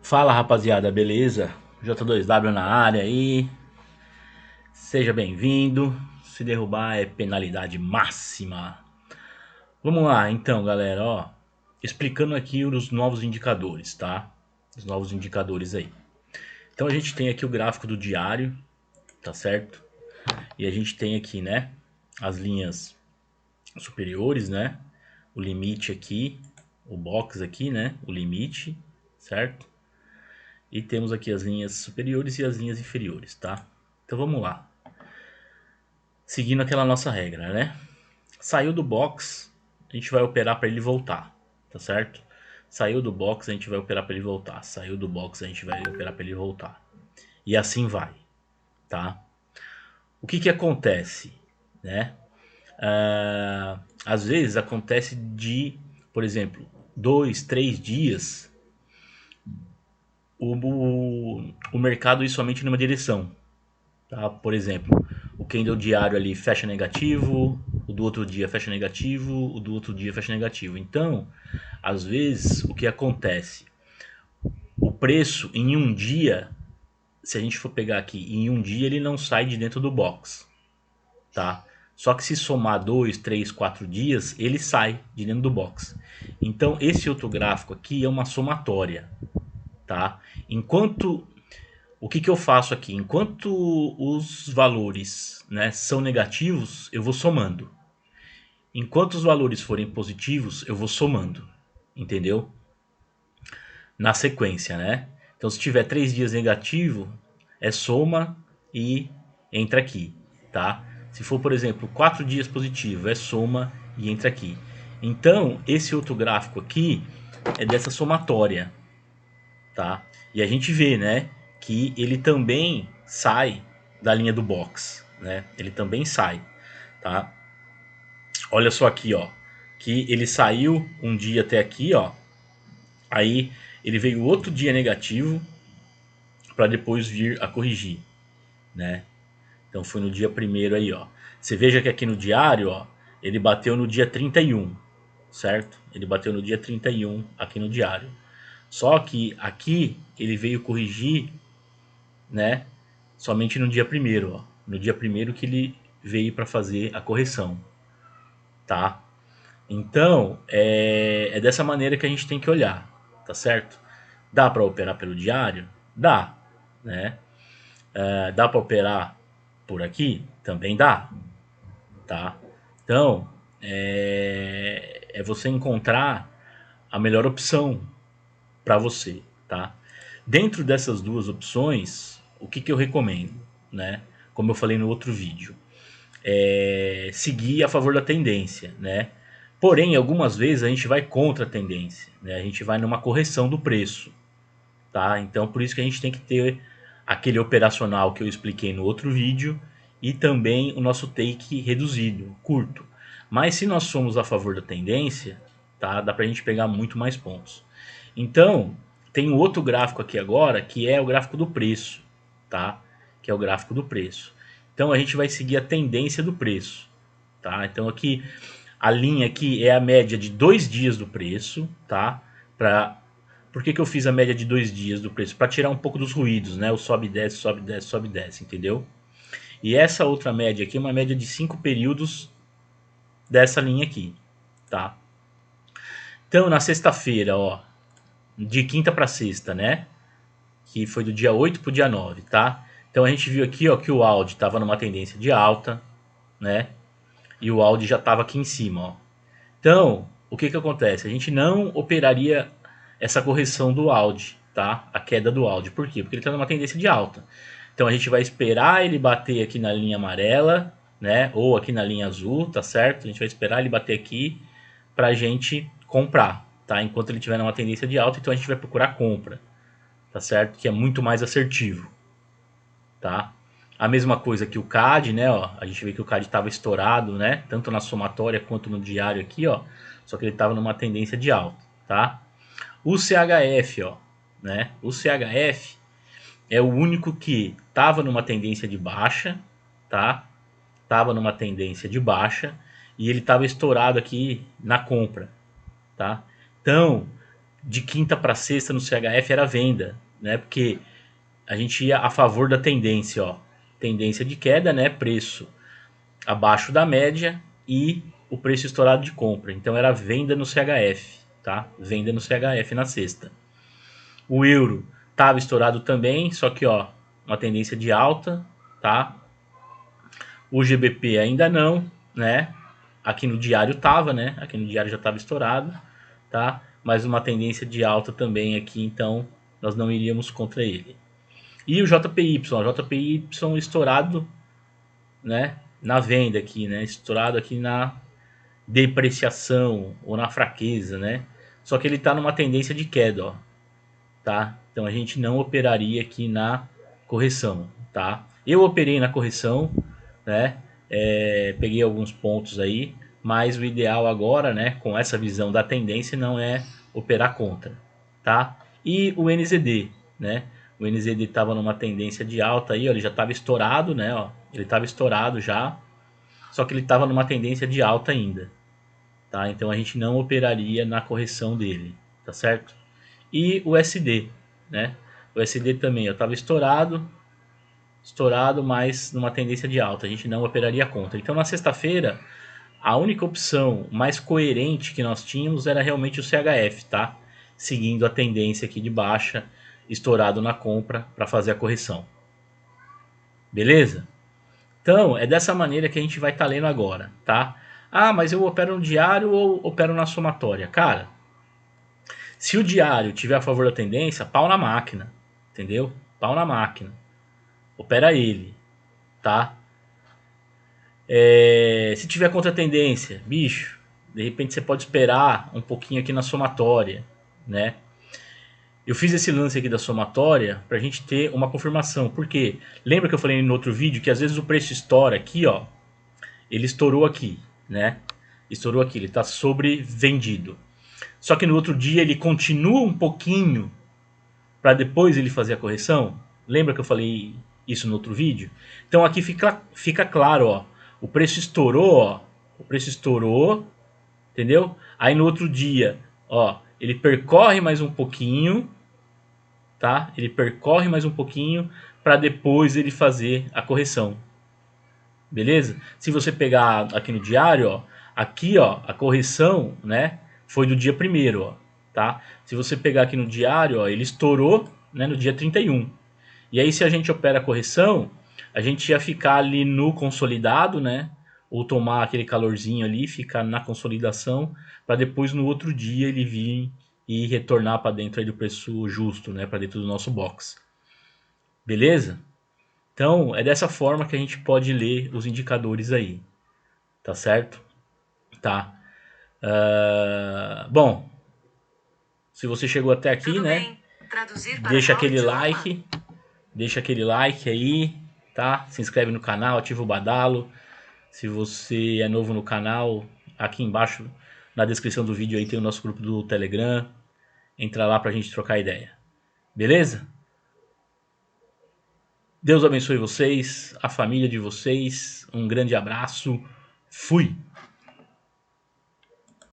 Fala rapaziada, beleza? J2W na área aí, seja bem-vindo. Se derrubar é penalidade máxima. Vamos lá então, galera, ó, explicando aqui os novos indicadores, tá? Os novos indicadores aí. Então a gente tem aqui o gráfico do diário, tá certo? E a gente tem aqui, né, as linhas superiores, né? O limite aqui, o box aqui, né? O limite, certo? E temos aqui as linhas superiores e as linhas inferiores, tá? Então vamos lá. Seguindo aquela nossa regra, né? Saiu do box, a gente vai operar para ele voltar, tá certo? Saiu do box, a gente vai operar para ele voltar. Saiu do box, a gente vai operar para ele voltar. E assim vai, tá? O que que acontece, né? Às vezes acontece de, por exemplo, 2, 3 dias o mercado ir somente numa direção. Tá? Por exemplo, o candle diário ali fecha negativo, o do outro dia fecha negativo, o do outro dia fecha negativo. Então, às vezes, o que acontece? O preço em um dia, se a gente for pegar aqui, em um dia ele não sai de dentro do box, tá? Só que se somar 2, 3, 4 dias, ele sai de dentro do box. Então, esse outro gráfico aqui é uma somatória, tá? Enquanto o que, que eu faço aqui? Enquanto os valores, né, são negativos, eu vou somando. Enquanto os valores forem positivos, eu vou somando. Entendeu? Na sequência, né? Então, se tiver 3 dias negativo, é soma e entra aqui, tá? Se for, por exemplo, 4 dias positivo, é soma e entra aqui. Então, esse outro gráfico aqui é dessa somatória, tá? E a gente vê, né, que ele também sai da linha do box, né? Ele também sai, tá? Olha só aqui, ó, que ele saiu um dia até aqui, ó. Aí ele veio outro dia negativo para depois vir a corrigir, né? Então foi no dia primeiro aí, ó. Você veja que aqui no diário, ó, ele bateu no dia 31, certo? Ele bateu no dia 31 aqui no diário. Só que aqui ele veio corrigir, né? Somente no dia primeiro, ó. No dia primeiro que ele veio para fazer a correção, tá? Então, é dessa maneira que a gente tem que olhar, tá certo? Dá para operar pelo diário? Dá, né? Dá para operar por aqui? Também dá, tá? Então, é você encontrar a melhor opção para você, tá? Dentro dessas duas opções, o que, que eu recomendo, né? Como eu falei no outro vídeo, seguir a favor da tendência, né? Porém, algumas vezes a gente vai contra a tendência, né? A gente vai numa correção do preço, tá? Então, por isso que a gente tem que ter aquele operacional que eu expliquei no outro vídeo e também o nosso take reduzido, curto. Mas se nós somos a favor da tendência, tá? Dá pra gente pegar muito mais pontos. Então, tem um outro gráfico aqui agora, que é o gráfico do preço, tá? Que é o gráfico do preço. Então, a gente vai seguir a tendência do preço, tá? Então, aqui, a linha aqui é a média de 2 dias do preço, tá? Por que, que eu fiz a média de 2 dias do preço? Para tirar um pouco dos ruídos, né? O sobe e desce, sobe e desce, sobe e desce, entendeu? E essa outra média aqui é uma média de 5 períodos dessa linha aqui, tá? Então, na sexta-feira, ó, de quinta para sexta, né? Que foi do dia 8 pro dia 9, tá? Então a gente viu aqui, ó, que o Audi estava numa tendência de alta, né? E o Audi já estava aqui em cima, ó. Então, o que que acontece? A gente não operaria essa correção do Audi, tá? A queda do Audi. Por quê? Porque ele está numa tendência de alta. Então a gente vai esperar ele bater aqui na linha amarela, né? Ou aqui na linha azul, tá certo? A gente vai esperar ele bater aqui pra gente comprar, tá? Enquanto ele estiver numa tendência de alta, então a gente vai procurar compra, tá certo? Que é muito mais assertivo, tá? A mesma coisa que o CAD, né? Ó, a gente vê que o CAD estava estourado, né? Tanto na somatória quanto no diário aqui, ó. Só que ele estava numa tendência de alta, tá? O CHF, ó, né? O CHF é o único que estava numa tendência de baixa, tá? Tava numa tendência de baixa e ele estava estourado aqui na compra, tá? Então, de quinta para sexta no CHF era venda, né? Porque a gente ia a favor da tendência, ó. Tendência de queda, né? Preço abaixo da média e o preço estourado de compra. Então era venda no CHF, tá? Venda no CHF na sexta. O euro estava estourado também, só que ó, uma tendência de alta, tá? O GBP ainda não, né? Aqui no diário tava, né? Aqui no diário já estava estourado, tá? Mas uma tendência de alta também aqui, então nós não iríamos contra ele. E o JPY estourado, né? Na venda aqui, né? Estourado aqui na depreciação ou na fraqueza, né? Só que ele está numa tendência de queda, ó, tá? Então a gente não operaria aqui na correção, tá? Eu operei na correção, né? Peguei alguns pontos aí, mas o ideal agora, né? Com essa visão da tendência, não é operar contra, tá? E o NZD, né? O NZD estava numa tendência de alta aí, ó, ele já estava estourado, né? Ó, ele estava estourado já, só que ele estava numa tendência de alta ainda, tá? Então a gente não operaria na correção dele, tá certo? E o SD, né? O SD também, eu estava estourado, mas numa tendência de alta, a gente não operaria contra. Então na sexta-feira, a única opção mais coerente que nós tínhamos era realmente o CHF, tá? Seguindo a tendência aqui de baixa, estourado na compra para fazer a correção. Beleza? Então, é dessa maneira que a gente vai estar lendo agora, tá? Ah, mas eu opero no diário ou opero na somatória? Cara, se o diário tiver a favor da tendência, pau na máquina, entendeu? Pau na máquina. Opera ele, tá? Se tiver contra a tendência, bicho, de repente você pode esperar um pouquinho aqui na somatória, né? Eu fiz esse lance aqui da somatória pra gente ter uma confirmação. Por quê? Lembra que eu falei no outro vídeo que às vezes o preço estoura aqui, ó. Ele estourou aqui, né? Estourou aqui, ele está sobrevendido. Só que no outro dia ele continua um pouquinho para depois ele fazer a correção. Lembra que eu falei isso no outro vídeo? Então aqui fica claro, ó. O preço estourou, ó. O preço estourou, entendeu? Aí no outro dia, ó, ele percorre mais um pouquinho, tá? Ele percorre mais um pouquinho para depois ele fazer a correção. Beleza? Se você pegar aqui no diário, ó, aqui, ó, a correção, né, foi do dia 1º, ó, tá? Se você pegar aqui no diário, ó, ele estourou, né, no dia 31. E aí se a gente opera a correção, a gente ia ficar ali no consolidado, né, ou tomar aquele calorzinho ali, ficar na consolidação, para depois no outro dia ele vir e retornar para dentro aí do preço justo, né, para dentro do nosso box. Beleza? Então, é dessa forma que a gente pode ler os indicadores aí, tá certo? Tá. Bom, se você chegou até aqui, tudo né? Bem. Deixa aquele like aí, tá? Se inscreve no canal, ativa o badalo. Se você é novo no canal, aqui embaixo na descrição do vídeo aí tem o nosso grupo do Telegram. Entra lá pra gente trocar ideia. Beleza? Deus abençoe vocês, a família de vocês. Um grande abraço. Fui!